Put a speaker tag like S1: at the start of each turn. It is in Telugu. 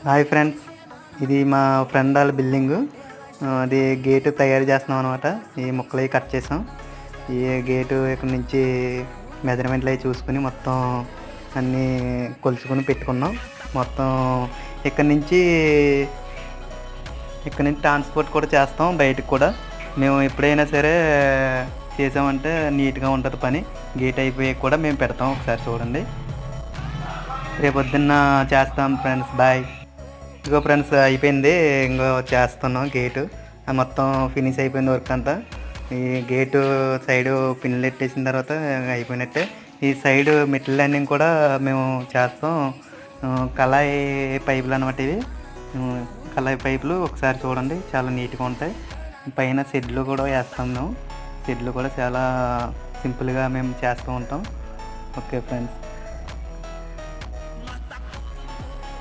S1: హాయ్ ఫ్రెండ్స్, ఇది మా ఫ్రెండ్ వాళ్ళ బిల్డింగు. అది గేటు తయారు చేస్తున్నాం అనమాట. ఈ ముక్కలు అవి కట్ చేసాం. ఈ గేటు ఇక్కడ నుంచి మెజర్మెంట్లు అవి చూసుకుని మొత్తం అన్నీ కొలుచుకొని పెట్టుకున్నాం. మొత్తం ఇక్కడ నుంచి ట్రాన్స్పోర్ట్ కూడా చేస్తాం బయటకు కూడా. మేము ఎప్పుడైనా సరే చేసామంటే నీట్గా ఉంటుంది పని. గేట్ అయిపోయి కూడా మేము పెడతాం, ఒకసారి చూడండి. రేపొద్దున్న చేస్తాం ఫ్రెండ్స్. బాయ్. ఇగో ఫ్రెండ్స్, అయిపోయింది. ఇంకో చేస్తున్నాం గేటు. మొత్తం ఫినిష్ అయిపోయింది వర్క్ అంతా. ఈ గేటు సైడు పిన్నులు పెట్టేసిన తర్వాత అయిపోయినట్టే. ఈ సైడు మెటల్ ల్యాండింగ్ కూడా మేము చేస్తాం. కళాయి పైపులు అనమాట ఇవి. కళాయి పైపులు ఒకసారి చూడండి, చాలా నీట్గా ఉంటాయి. పైన షెడ్లు కూడా వేస్తాం మేము. షెడ్లు కూడా చాలా సింపుల్గా మేము చేస్తూ ఉంటాం. Okay friends.